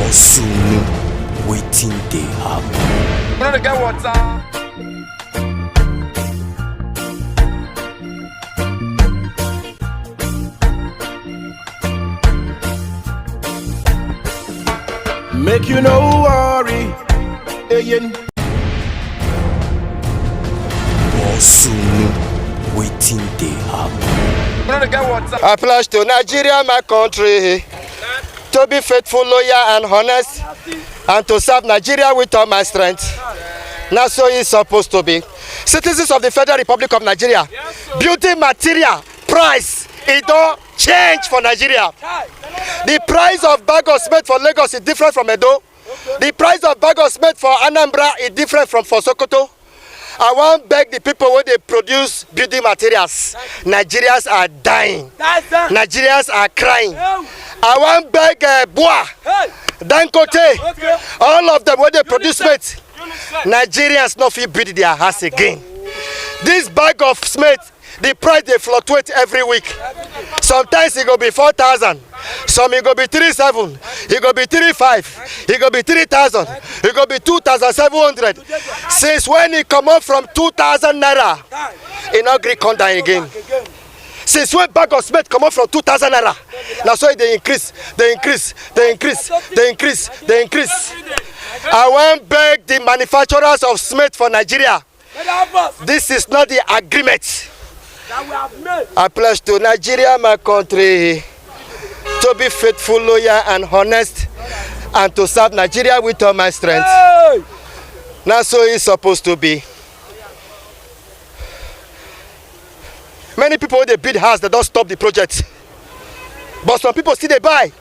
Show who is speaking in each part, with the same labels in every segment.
Speaker 1: Bossunu, waiting they happen.
Speaker 2: You know the guy water.
Speaker 3: Make you no worry, again.
Speaker 1: Bossunu, waiting they happen.
Speaker 2: You know the guy water.
Speaker 4: I pledge to Nigeria, my country, to be faithful, loyal, and honest, and to serve Nigeria with all my strength. Now, so it's supposed to be. Citizens of the Federal Republic of Nigeria, building material price, it don't change for Nigeria. The price of bag of cement for Lagos is different from Edo. The price of bag of cement for Anambra is different from for Sokoto. I want to beg the people when they produce building materials. Nigerians are dying. Nigerians are crying. I want to beg Boa, Dangote, all of them when they produce cement. Nigerians not fit build their house again. This bag of cement, the price they fluctuate every week. Sometimes it go be 4,000, some it go be 3,700, it go be 3,500, it go be 3,000, it go be 2,700. Since when it come up from 2,000 naira, it not agree come down again. Since when bag of cement come up from 2,000 naira, now so they increase, they increase, they increase, they increase, they increase. I want to beg the manufacturers of cement for Nigeria. This is not the agreement. I pledge to Nigeria, my country, to be faithful, loyal, and honest, and to serve Nigeria with all my strength. Now, so it's supposed to be. Many people, they build house, they don't stop the project. But some people still they buy.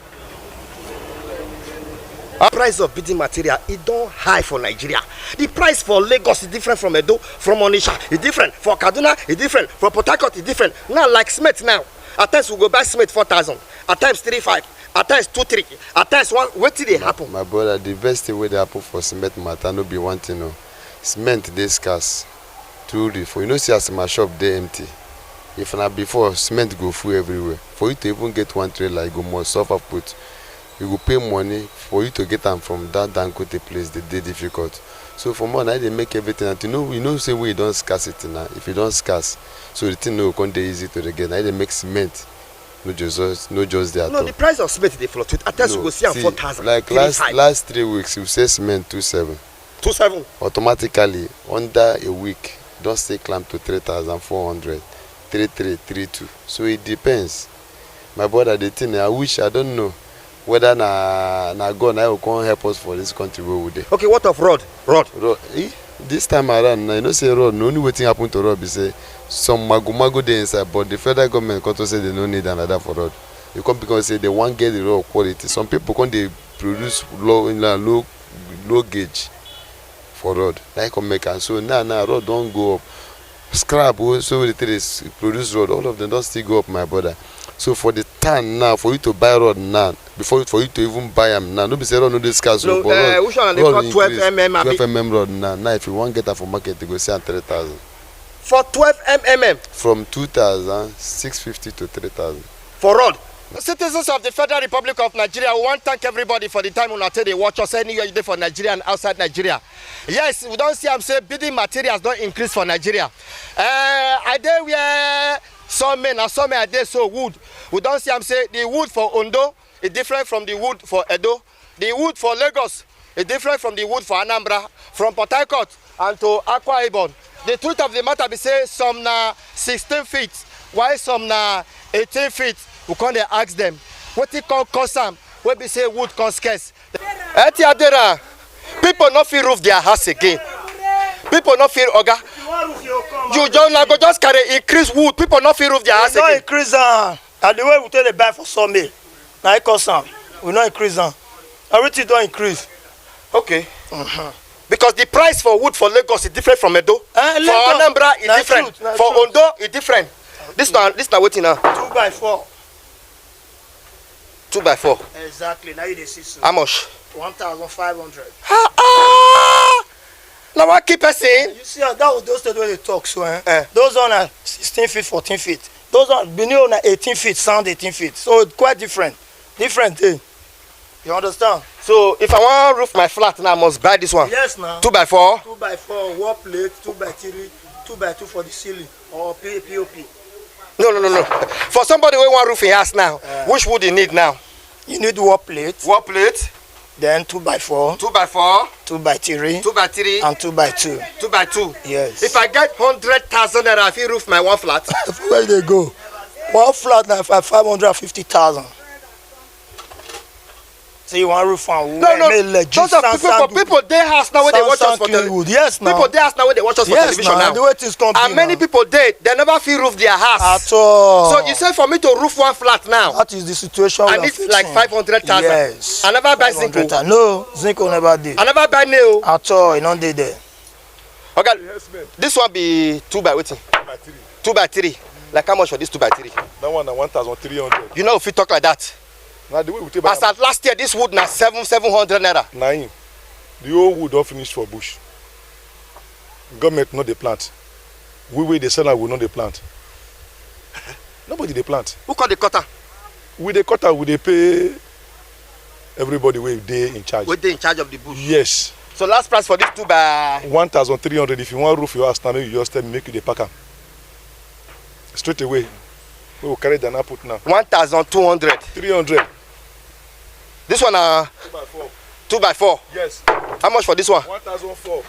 Speaker 4: The price of building material it don't high for Nigeria. The price for Lagos is different from Edo, from Onitsha is different, for Kaduna is different, for Port Harcourt is different. Now like cement now, at times we go buy cement 4,000, at times 3,500, at times 2,300, at times 1. What did they happen?
Speaker 5: My brother, the best thing where they happen for cement matter no be one thing. No. Cement they scarce. Truly, for you know see as my shop they empty. If not before cement go full everywhere. For you to even get one trailer, you go more suffer put. You go pay money for you to get them from that Dangote place. They difficult. So for more now they make everything. And you know say we don't scarcity now. If you don't scarce, so the thing no come easy to get. Now they make cement. No just there.
Speaker 4: No, the price of cement they fluctuate. At times we go see 4,000.
Speaker 5: Like last 3 weeks, you say cement 2,700.
Speaker 4: 2,700.
Speaker 5: Automatically under a week, don't stay climb to 3,400, 3,300, 3,200. So it depends. My brother, the thing I wish I don't know. Whether na God now will come help us for this country where we dey.
Speaker 4: Okay, what of road? Road.
Speaker 5: This time around, you know say road. No only wetin happen to road be say some mago dey inside, but the federal government come to say they no need another for road. You come because say they want get the road quality. Some people come they produce low gauge for road. Like come make and so now road don't go up. Scrap also the thing is produce road. All of them don't still go up, my brother. So for the time now, for you to buy road now, before for you to even buy them now, nobody say road no discuss.
Speaker 4: No, which one they call 12 mm?
Speaker 5: 12 mm road now. Now if you want get that for market, you go say 3,000.
Speaker 4: For 12 mm?
Speaker 5: From 2,650 to 3,000.
Speaker 4: For road. Citizens of the Federal Republic of Nigeria, we want to thank everybody for the time when they watch us anywhere you do for Nigeria and outside Nigeria. Yes, we don't see them say building materials don't increase for Nigeria. I dare where some men are there so wood. We don't see them say the wood for Ondo is different from the wood for Edo. The wood for Lagos is different from the wood for Anambra, from Port Harcourt and to Akwa Ibom. The truth of the matter be say some na 16 feet, while some na 18 feet. We can't ask them what it can cost them. When we say wood can scarce. Etiadera, people not feel roof their house again. People not feel oga. You just carry increase wood. People not feel roof their house again.
Speaker 6: We not increase and the way we tell the buy for sawmill. Now it cost them. We not increase everything don't increase.
Speaker 4: Okay. Because the price for wood for Lagos is different from Edo. For Anambra is different. For Ondo is different. This now waiting now.
Speaker 6: 2x4.
Speaker 4: 2x4.
Speaker 6: Exactly. Now you see so.
Speaker 4: How much?
Speaker 6: 1,500.
Speaker 4: Now what keep saying?
Speaker 6: You see that was those where they talk so those on are 16 feet, 14 feet. Those on beneath on 18 feet, sound 18 feet. So it's quite different. Different thing. You understand?
Speaker 4: So if I want to roof my flat now, I must buy this one.
Speaker 6: Yes, now.
Speaker 4: 2x4.
Speaker 6: 2x4, wall plate, 2x3, 2x2 for the ceiling, or POP.
Speaker 4: No. For somebody who want roof in house now, which would you need now?
Speaker 6: You need wall plate.
Speaker 4: Wall plate.
Speaker 6: Then 2x4.
Speaker 4: 2x4.
Speaker 6: 2x3.
Speaker 4: 2x3.
Speaker 6: And 2x2.
Speaker 4: 2x2.
Speaker 6: Yes.
Speaker 4: If I get 100,000 naira, if you roof my one flat.
Speaker 6: Where they go? One flat now for 550,000. So you want roof and
Speaker 4: No. Those are people they house now when they watch us for television.
Speaker 6: Yes, now.
Speaker 4: People they house now when they watch us for television now.
Speaker 6: The way things come.
Speaker 4: And many people they never feel roof their house.
Speaker 6: At all.
Speaker 4: So you say for me to roof one flat now.
Speaker 6: That is the situation.
Speaker 4: I need like 500,000.
Speaker 6: Yes.
Speaker 4: I never buy zinc.
Speaker 6: No, zinc never did.
Speaker 4: I never buy nail.
Speaker 6: At all, you don't did there.
Speaker 4: Okay, this one be 2x 2x3. Like how much for this 2x3?
Speaker 3: That one na 1,300.
Speaker 4: You know if you talk like that.
Speaker 3: Now the way we take
Speaker 4: as at last year, this wood na 700 naira.
Speaker 3: Naim, the old wood don't finish for bush. Government not the plant. We the seller will not the plant. Nobody they plant.
Speaker 4: Who call the cutter?
Speaker 3: We the cutter, we they pay everybody we they in charge.
Speaker 4: We they in charge of the bush.
Speaker 3: Yes.
Speaker 4: So last price for this 2x
Speaker 3: 1,300. If you want roof your house now, you just tell me make you the packer. Straight away. We will carry the output now.
Speaker 4: 1,200.
Speaker 3: 300.
Speaker 4: This one
Speaker 3: 2x4.
Speaker 4: 2x4.
Speaker 3: Yes.
Speaker 4: How much for this one?
Speaker 3: 1,400.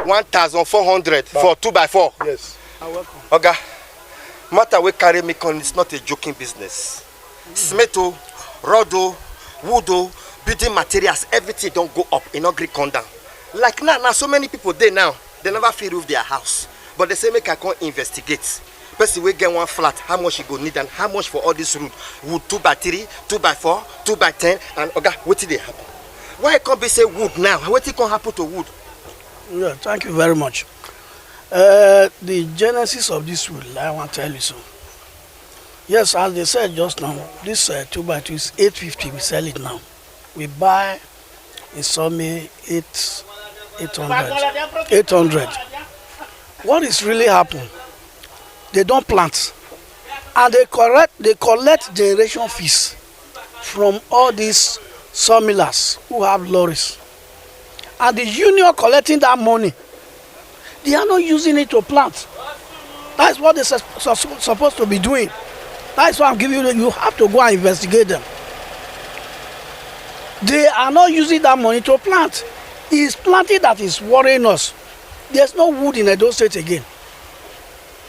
Speaker 4: 1,400 for 2x4.
Speaker 3: Yes.
Speaker 4: Okay. Matter we carry me on, it's not a joking business. Cement, rod, wood, building materials, everything don't go up, it not come down. Like now, so many people there now, they never feel roof their house. But they say make I come investigate. Person we get one flat, how much you go need and how much for all this wood? Wood 2x3, 2x4, 2x10, and okay, what did they happen? Why can't be say wood now? What can happen to wood?
Speaker 2: Yeah, thank you very much. The genesis of this wood, I want to tell you so. Yes, as they said just now, this 2x2 is 850. We sell it now. We buy in Sawmill 800. What is really happening? They don't plant, and they collect generation fees from all these sawmillers who have lorries, and the union collecting that money. They are not using it to plant. That's what they're supposed to be doing. That's why I'm giving you. You have to go and investigate them. They are not using that money to plant. It's planting that is worrying us. There's no wood in Edo State again.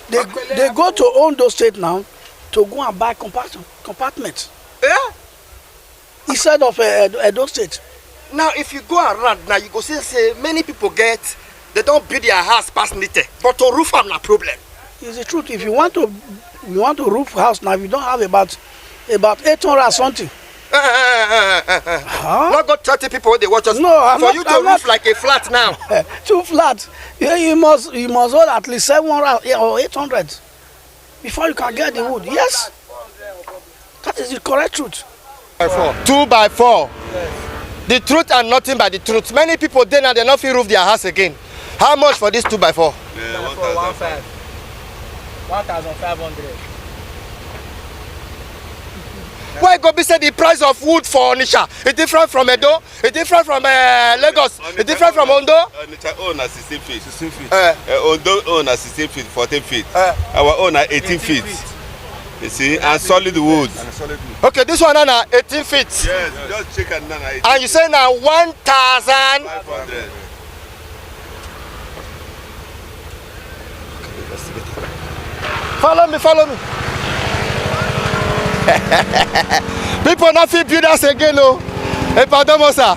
Speaker 2: They go to Ondo State now to go and buy compartments.
Speaker 4: Yeah?
Speaker 2: Instead of Edo State.
Speaker 4: Now, if you go around now, you go say many people they don't build their house past Nite, but to roof them na problem.
Speaker 2: It's the truth. If you want to roof house now, you don't have about 800 or something.
Speaker 4: Not got 30 people when they watch us.
Speaker 2: No,
Speaker 4: for you to roof like a flat now.
Speaker 2: 2 flats. You must hold at least 700 or 800 before you can get the wood. Yes, that is the correct truth.
Speaker 4: 2x4. Yes. The truth and nothing but the truth. Many people they now they not feel roof their house again. How much for this 2x4?
Speaker 7: 1,500.
Speaker 4: Why go be say the price of wood for Onitsha? It's different from Edo. It's different from Lagos. It's different from Ondo.
Speaker 8: Onitsha own na 16 feet. 16 feet. Ondo own na 16 feet, 14 feet. Our own na 18 feet. You see, and solid wood.
Speaker 4: Okay, this one na 18 feet.
Speaker 8: Yes, just check and na 18.
Speaker 4: And you say now 1,500. Follow me. People not feel build us again, no. Pardon moi ça.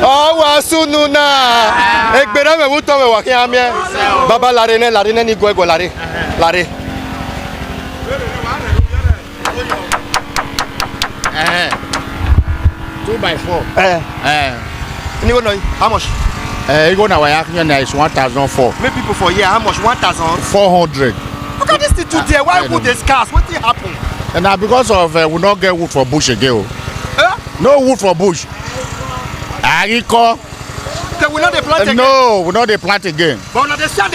Speaker 4: Oh, wasunu na. Egbere me wuto me wakin amie. Baba larene ni gwego lare.
Speaker 7: 2x4.
Speaker 4: Ni wono how much?
Speaker 7: You go now is 1,400.
Speaker 4: Make people for here how much?
Speaker 7: 1,400.
Speaker 4: Look at this thing today. Why would they scarce? What did happen?
Speaker 7: And now because of we not get wood for bush again. No wood for bush. Agriculture.
Speaker 4: Okay, we not they plant again.
Speaker 7: No, we not they plant again.
Speaker 4: But now they sell.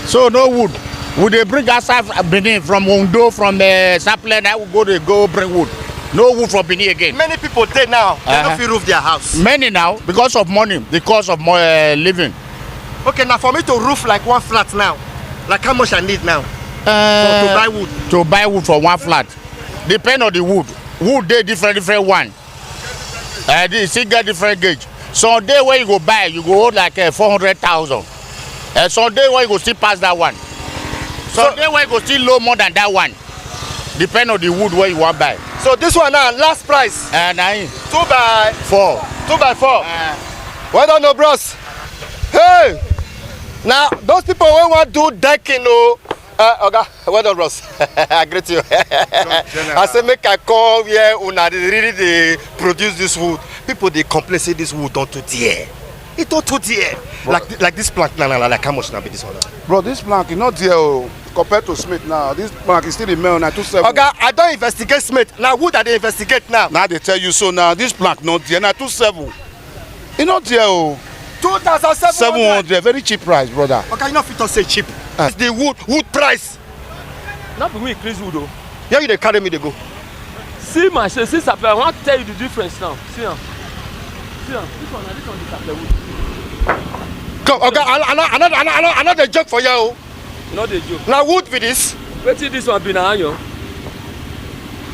Speaker 7: So no wood. Would they bring us Benin from Ondo, from Sapele? Now we go bring wood. No wood for Benin again.
Speaker 4: Many people there now, they don't feel roof their house.
Speaker 7: Many now, because of money, the cost of living.
Speaker 4: Okay, now for me to roof like one flat now, like how much I need now to buy wood?
Speaker 7: To buy wood for one flat. Depend on the wood. Wood they different one. They still get different gauge. Some day when you go buy, you go hold like 400,000. Some day when you go still pass that one. Some day when you go still low more than that one. Depend on the wood where you want buy.
Speaker 4: So this one now, last price.
Speaker 7: 9.
Speaker 4: 2 by
Speaker 7: 4.
Speaker 4: 2 by 4. Well done, no bros. Hey, now those people who want to do decking, okay, well done, bros. I greet you. I say make I come here. Una really they produce this wood. People they complain say this wood don't too dear. It don't too dear. Like this plank now, like how much now be this one?
Speaker 9: Bro, this plank is not dear compared to Smith now. This plank is still the male now 270.
Speaker 4: Okay, I don't investigate Smith. Now wood that they investigate now.
Speaker 9: Now they tell you so now. This plank not dear now 27. It's not dear.
Speaker 4: 2,700.
Speaker 9: Very cheap price, brother.
Speaker 4: Okay, you not fit to say cheap. It's the wood price.
Speaker 10: Not be we increase wood though.
Speaker 4: Yeah, you dey carry me dey go.
Speaker 10: See my share, see supply. I want to tell you the difference now. See am. See am. This one is supply wood.
Speaker 4: Come, okay, another joke for you.
Speaker 10: Not a joke.
Speaker 4: Now wood with this.
Speaker 10: Wait till this one be na iron.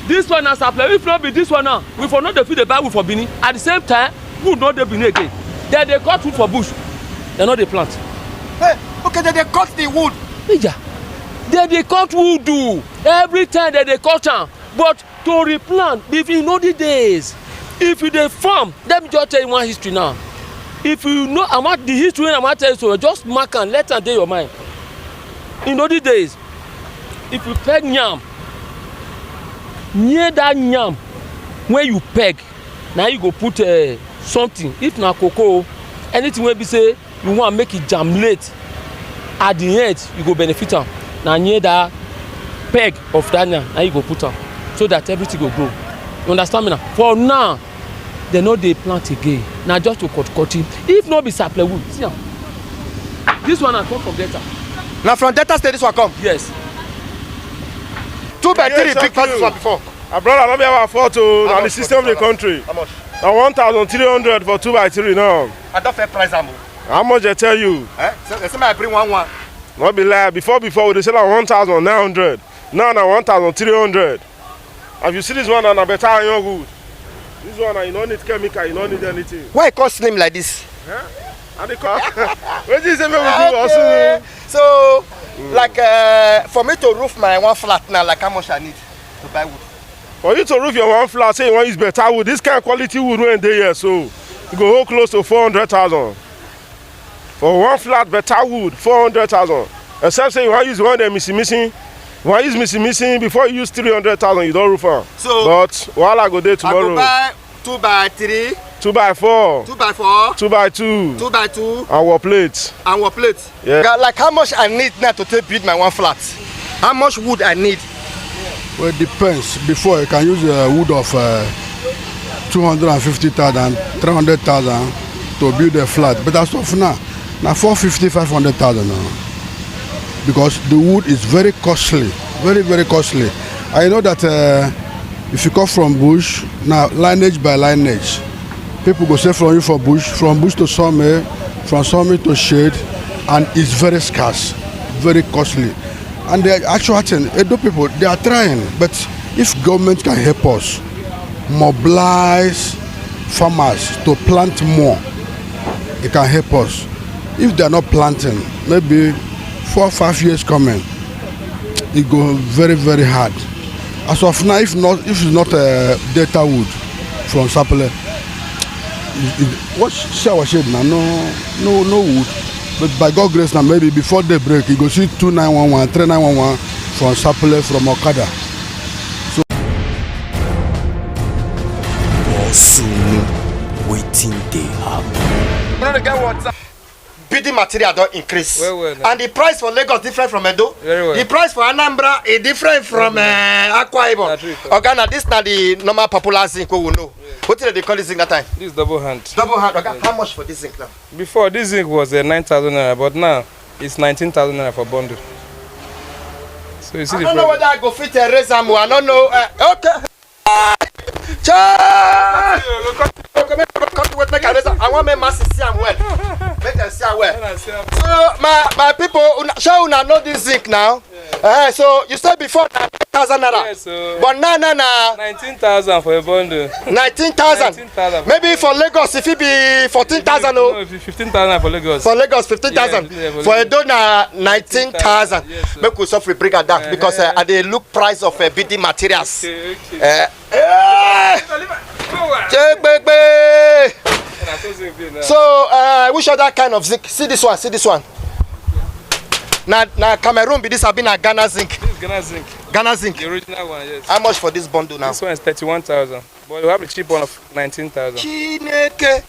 Speaker 10: This one na supply. If not be this one now, we for not dey fit dey buy wood for Benin. At the same time, wood not dey Benin again. Then they cut wood for bush. They not dey plant.
Speaker 4: Hey, okay, then they cut the wood.
Speaker 10: Yeah. Then they cut wood do. Every time they cut am. But to replant, if you know the days, if you dey farm, let me just tell you one history now. If you know about the history I'm going to tell you, so just mark and let am dey your mind. In those days, if you peg yam, near that yam, when you peg, now you go put something. If na cocoa, anything wey be say you want make it germinate, at the end you go benefit am. Now near that peg of that yam, now you go put am, so that everything go grow. You understand me now? For now, they no dey plant again. Now just to cut it. If not be supply wood, see am. This one I come from Delta.
Speaker 4: Now from Delta State this one come?
Speaker 10: Yes.
Speaker 4: 2 by 3 big pass this one before.
Speaker 3: Brother, not be our fault to the system of the country.
Speaker 4: How much?
Speaker 3: Now 1,300 for 2 by 3 now.
Speaker 4: I don't fair price am.
Speaker 3: How much they tell you?
Speaker 4: They say I bring one.
Speaker 3: Not be lie. Before they sell 1,900. Now 1,300. If you see this one, na better iron wood. This one, you don't need chemical, you don't need anything.
Speaker 4: Why it cost slim like this?
Speaker 3: And they call. What you say we do also?
Speaker 4: So, like for me to roof my one flat now, like how much I need to buy wood?
Speaker 3: For you to roof your one flat, say you want use better wood. This kind of quality wood when they here, so you go hold close to 400,000. For one flat better wood, 400,000. Except say you want use one that missing. Why is missing before you use 300,000 you don't roof on.
Speaker 4: So
Speaker 3: but while I go there tomorrow.
Speaker 4: I go buy 2 by 3.
Speaker 3: 2 by 4.
Speaker 4: 2 by 4.
Speaker 3: 2 by 2.
Speaker 4: 2 by 2.
Speaker 3: And wall plate.
Speaker 4: And wall plate.
Speaker 3: Yeah.
Speaker 4: Like how much I need now to take build my one flat? How much wood I need?
Speaker 9: Well, it depends. Before you can use a wood of 250,000, 300,000 to build a flat. But as of now 450, 500,000 now. Because the wood is very costly, very costly. I know that if you come from bush, now lineage by lineage, people go sell from you from bush to sawmill, from sawmill to shade, and it's very scarce, very costly. And the actual thing, Edo people, they are trying, but if government can help us mobilize farmers to plant more, it can help us. If they are not planting, maybe 4 or 5 years coming, it go very hard. As of now, if it's not Delta wood from Sapele, what shower shade now? No wood. But by God's grace now, maybe before they break, you go see 2911, 3911 from Sapele, from Okada. So
Speaker 1: waiting they happen.
Speaker 4: Building material don't increase.
Speaker 10: Well,
Speaker 4: and the price for Lagos different from Edo.
Speaker 10: Very well.
Speaker 4: The price for Anambra is different from Akwa Ibom. Okay, now this is not the normal popular zinc we know. Yeah. What did they call this zinc that time?
Speaker 10: This is double hand.
Speaker 4: Double hand. Okay, how much for this zinc now?
Speaker 10: Before this zinc was 9,000 naira, but now it's 19,000 naira for bundle. So you see
Speaker 4: I don't know whether I go fit a raise am. I don't know. Okay. I want my mass see am well. Make them see am well. So my people, shall una know this zinc now? So you said before 9,000 naira.
Speaker 11: Yes,
Speaker 4: but now
Speaker 11: 19,000 for a bundle.
Speaker 4: 19,000. Maybe for Lagos if it be 14,000
Speaker 11: no, 15,000 for Lagos.
Speaker 4: For Lagos 15,000.
Speaker 11: Yes,
Speaker 4: for Edo na 19,000.
Speaker 11: Yes,
Speaker 4: make we suffer bring it down because they look price of building materials.
Speaker 11: Okay.
Speaker 4: So which other kind of zinc? See this one. See this one. Now Cameroon be this have been a Ghana zinc.
Speaker 11: This is Ghana zinc.
Speaker 4: Ghana zinc.
Speaker 11: The original one, yes.
Speaker 4: How much for this bundle now?
Speaker 11: This one is 31,000. But we have a cheap one of 19,000.
Speaker 4: Chineke.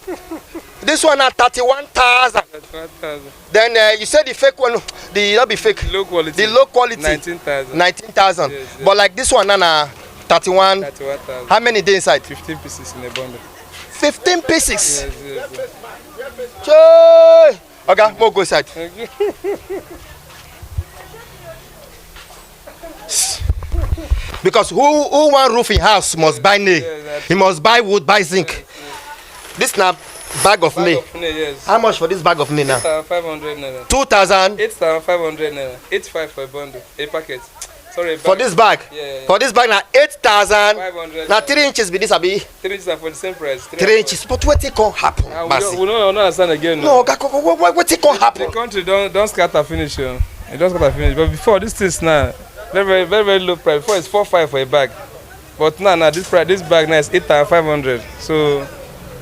Speaker 4: This one at 31,000.
Speaker 11: 31,000.
Speaker 4: Then you said the fake one, not be fake.
Speaker 11: Low quality.
Speaker 4: The low quality.
Speaker 11: 19,000.
Speaker 4: 19,000.
Speaker 11: Yes, yes.
Speaker 4: But like this one, Nana, 31.
Speaker 11: 31,000.
Speaker 4: How many days inside?
Speaker 11: 15 pieces in a bundle.
Speaker 4: 15 pieces.
Speaker 11: Yes, yes, yes.
Speaker 4: Joy. Okay, we'll go inside. Because who want roofing house must buy nail. He must buy wood, buy zinc. This now bag of nail.
Speaker 11: Yes.
Speaker 4: How much for this bag of nail now?
Speaker 11: 8,500 naira.
Speaker 4: 2,000.
Speaker 11: 8,500 naira. 85 for a bundle. A packet. Sorry, a bag.
Speaker 4: For this bag.
Speaker 11: Yeah.
Speaker 4: For this bag now 8,000.
Speaker 11: 500.
Speaker 4: Now 3 inches be this abi.
Speaker 11: 3 inches are for the same price.
Speaker 4: 3 inches. But what it can happen?
Speaker 11: We don't understand again.
Speaker 4: No, what it can happen?
Speaker 11: The country don't scatter finish. It don't scatter finish. But before this things now, very low price. Before it's 4,500 for a bag. But now this bag now is 8,500. So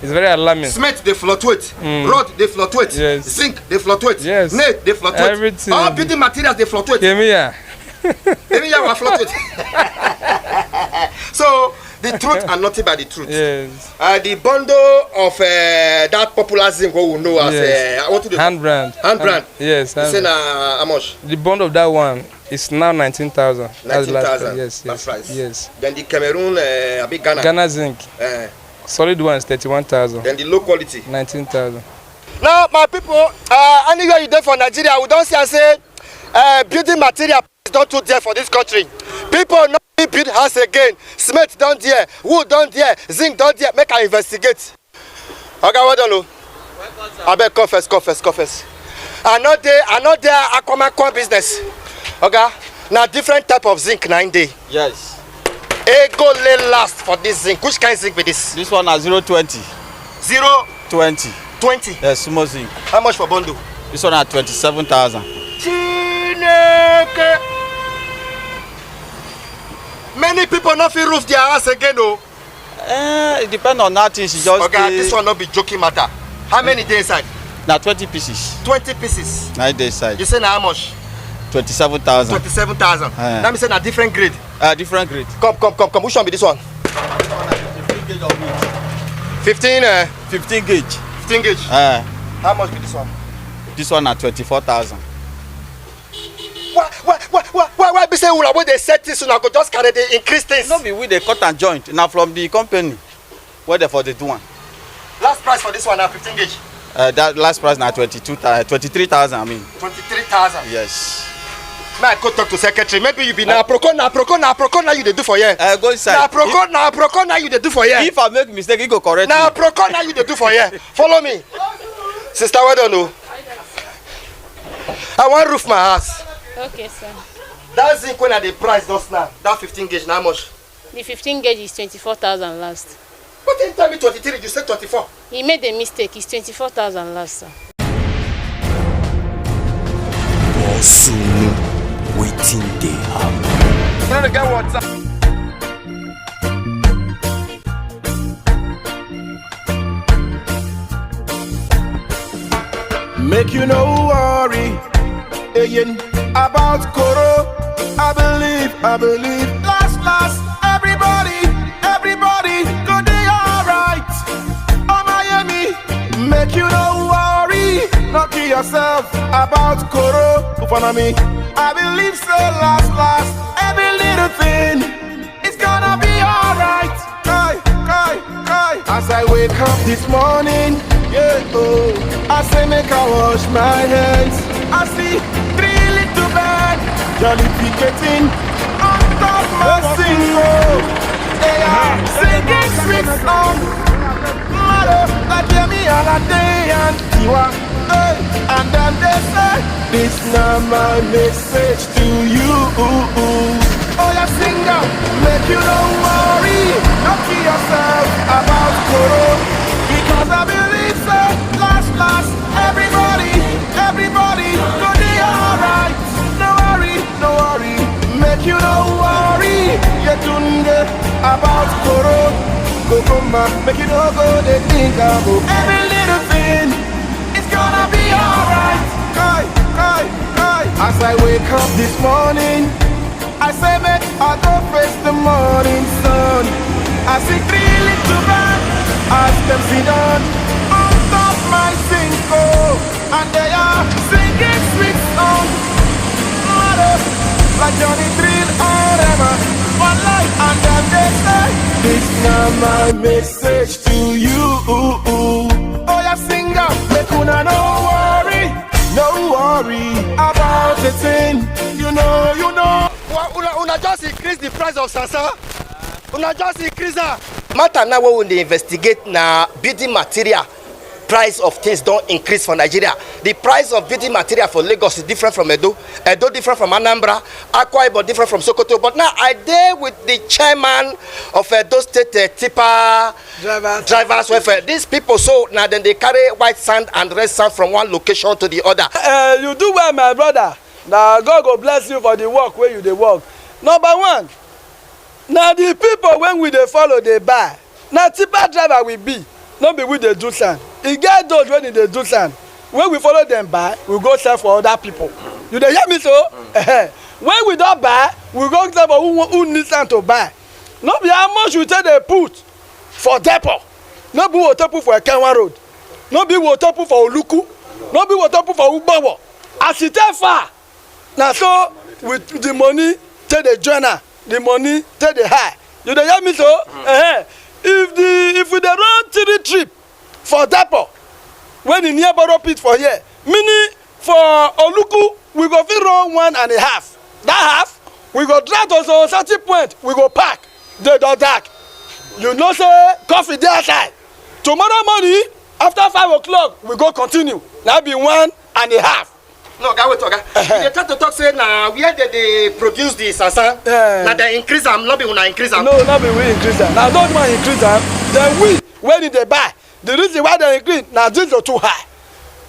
Speaker 11: it's very alarming.
Speaker 4: Cement they fluctuate. Rod they fluctuate.
Speaker 11: Yes.
Speaker 4: Zinc they fluctuate.
Speaker 11: Yes.
Speaker 4: Nail they fluctuate.
Speaker 11: Everything.
Speaker 4: All building materials they fluctuate.
Speaker 11: Kemiya.
Speaker 4: Kemiya will fluctuate. So the truth and nothing but the truth.
Speaker 11: Yes.
Speaker 4: The bundle of that popular zinc what we know as what do they
Speaker 11: hand brand.
Speaker 4: Hand brand.
Speaker 11: Yes.
Speaker 4: You say how much?
Speaker 11: The bundle of that one is now 19,000.
Speaker 4: 19,000.
Speaker 11: Yes.
Speaker 4: That's price.
Speaker 11: Yes.
Speaker 4: Then the Cameroon a big Ghana.
Speaker 11: Ghana zinc. Solid one is 31,000.
Speaker 4: Then the low quality.
Speaker 11: 19,000.
Speaker 4: Now my people, anywhere you there for Nigeria, we don't see and say building material don't too there for this country. People not build house again. Cement don't there, wood don't there, zinc don't there. Make I investigate. Okay, what don't know? I beg confess. I know there Aquaman business. Okay, now different type of zinc 9 day.
Speaker 12: Yes.
Speaker 4: Go lay last for this zinc. Which kind of zinc be this?
Speaker 12: This one is 020.
Speaker 4: 020. 20.
Speaker 12: Yes, small zinc.
Speaker 4: How much for bundle?
Speaker 12: This one at 27,000.
Speaker 4: Chineke. Many people not feel roof their house again, though.
Speaker 12: It depends on that thing. She just.
Speaker 4: Okay, this one not be joking matter. How many days inside?
Speaker 12: Now 20 pieces.
Speaker 4: 20 pieces.
Speaker 12: 9 days inside.
Speaker 4: You say now how much?
Speaker 12: 27,000.
Speaker 4: 27,000. That means say na different grade.
Speaker 12: Different grade.
Speaker 4: Come. Which one be this one?
Speaker 12: 15 gauge of it.
Speaker 4: 15.
Speaker 12: 15 gauge.
Speaker 4: 15 gauge. How much be this one?
Speaker 12: This one at 24,000.
Speaker 4: Why be say una wey dey set this una go just carry dey increase things?
Speaker 12: No be we dey cut and joint. Now from the company where they for the do one.
Speaker 4: Last price for this one na 15 gauge.
Speaker 12: That last price na 23,000. I mean.
Speaker 4: 23,000.
Speaker 12: Yes.
Speaker 4: May I go talk to secretary? Maybe you be na procon now you dey do for here.
Speaker 12: Go inside.
Speaker 4: Na procon now you dey do for here.
Speaker 12: If I make mistake, you go correct me.
Speaker 4: Na procon now you dey do for here. Follow me. Sister, well done o. I wan roof my house.
Speaker 13: Okay, sir.
Speaker 4: That zinc when I dey price just now, that 15 gauge na how much?
Speaker 13: The 15 gauge is 24,000 last.
Speaker 4: But then tell me 23, you said 24.
Speaker 13: He made a mistake. It's 24,000 last, sir.
Speaker 1: Bosumu, waiting dey happen.
Speaker 11: You know the guy what's up?
Speaker 14: Make you no worry about Koro. I believe. Last, everybody, go dey alright. Oh Miami, make you no worry. Not kill yourself about Koro. Follow me. I believe so. Last, every little thing is gonna be alright. Kai. As I wake up this morning, I say make I wash my hands. I see 3 little birds jolly picketing on top my single. They are singing. are. Hey, and then they say, this now my message to you. Oh, yeah, singer, make you don't worry, don't kill yourself about Koro. Because I believe so, last, everybody, go be alright. No worry, make you don't worry. You don't get about Koro. Go come back, make you don't go they think about every little thing. It's gonna be alright. Kai. As I wake up this morning, I say make I go face the morning sun. I see 3 little men, as them sit down on top my sinkhole, and they are singing sweet songs. Like Johnny Drill or Emma, one life, and then they say, this now my message to you. Oh, yeah, singer, make una no worry about the thing. You know.
Speaker 4: Una just increase the price of Sansan. Una just increase that. Matter now when they investigate na building material. Price of things don't increase for Nigeria. The price of building material for Lagos is different from Edo different from Anambra, Akwa Ibom different from Sokoto. But now I there with the chairman of Edo State tipper drivers welfare. These people, so now then they carry white sand and red sand from one location to the other.
Speaker 2: You do well, my brother. Now God go bless you for the work where you dey work. Number one, now the people when we dey follow they buy. Now tipper driver will be. No be we dey do sand. E get those when they do sand. When we follow them buy, we go sell for other people. You dey hear me so? When we don't buy, we go sell for who needs sand to buy. No be how much you take they put for depot. No be what put for Ekenwa road. No be what put for Oluku. No be what put for Ubawo. As it take far. Now so with the money take the journal, the money take the high. You dey hear me so? If we dey run 3 trip for depot when the near borrow pit for here, meaning for Oluku we go fit run 1.5. That half we go drive to some certain point, we go park. They don dark. You know say coffee dey outside. Tomorrow morning after 5 o'clock we go continue. That be 1.5.
Speaker 4: No, guy, wait, okay. They try to talk say now where they produce the Sansan. Now they increase them, not be when I increase them.
Speaker 2: No, not be we increase them. Now don't man increase them. Then we when they buy. The reason why they increase now diesel too high,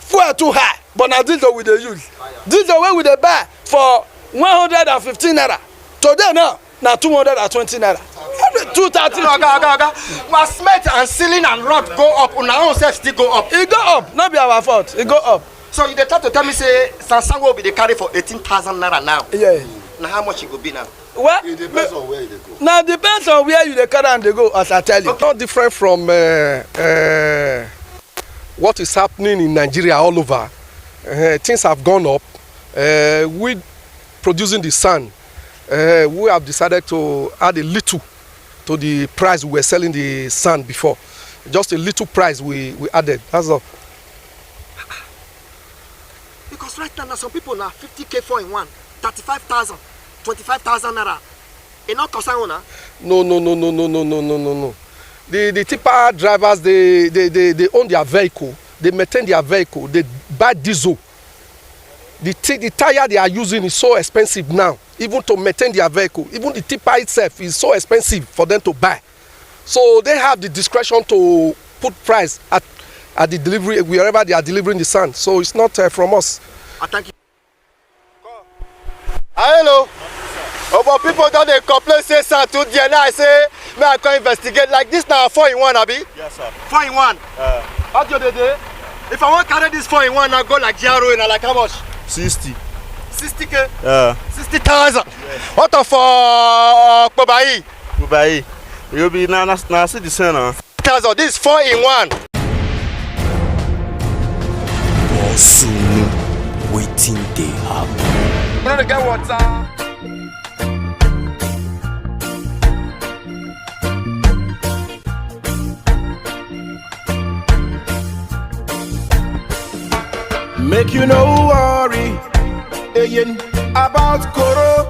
Speaker 2: fuel too high, but now diesel we dey use. Diesel when we dey buy for 115 naira. Today now 220 naira. 230.
Speaker 4: Okay. Well, cement and ceiling and rod go up. On our own self still go up.
Speaker 2: It go up. Not be our fault. It go up.
Speaker 4: So you dey try to tell me say Sansan will be the carry for 18,000 naira now.
Speaker 2: Yeah.
Speaker 4: Now how much it go be now?
Speaker 2: Well,
Speaker 5: It depends on where you go.
Speaker 2: now depends on where you dey carry and they go, as I tell you.
Speaker 15: Okay. Not different from what is happening in Nigeria all over. Things have gone up. We producing the sand. We have decided to add a little to the price we were selling the sand before. Just a little price we added. That's all.
Speaker 4: Because right now some people now 50k 4-in-1, 35,000, 25,000 naira. It not concern una?
Speaker 15: No. The tipper drivers they own their vehicle. They maintain their vehicle. They buy diesel. The tire they are using is so expensive now. Even to maintain their vehicle, even the tipper itself is so expensive for them to buy. So they have the discretion to put price at the delivery wherever they are delivering the sand. So it's not from us.
Speaker 4: Thank you. Hello. Oh, but people don't they complain say sand too dear. Now I say may I come investigate like this now 4-in-1 abi?
Speaker 16: Yes sir.
Speaker 4: 4-in-1. How do you do? If I want to carry this 4-in-1 now go like GRO and like how much?
Speaker 16: 60.
Speaker 4: 60k? 60,000.
Speaker 16: Yes.
Speaker 4: What of Kobai?
Speaker 16: Kobai. You'll be now see the same now.
Speaker 4: 1,000. This 4-in-1.
Speaker 1: Osunu, waiting they happen.
Speaker 4: You know the get water.
Speaker 14: Make you no worry about Koro.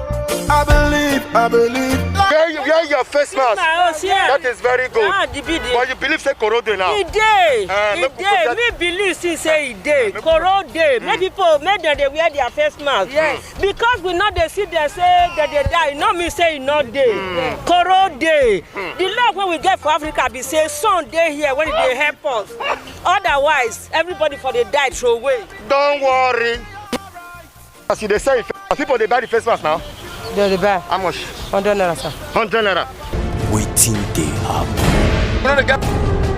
Speaker 14: I believe.
Speaker 4: Where wear your face mask. That is very good. But you believe say Koro dey now?
Speaker 17: E dey. Me believe say e dey. Koro dey. Make people make them dey wear their face mask. Yes. Because we know they see them say that they die. No me say e no dey. Koro dey. The love wey we get for Africa be say sun dey here when they help us. Otherwise, everybody for the die throw away.
Speaker 4: Don't worry. As you dey say, people dey buy the face mask now.
Speaker 17: They buy.
Speaker 4: How much?
Speaker 17: 100 naira, sir.
Speaker 4: 100 naira.
Speaker 1: Waiting they happen.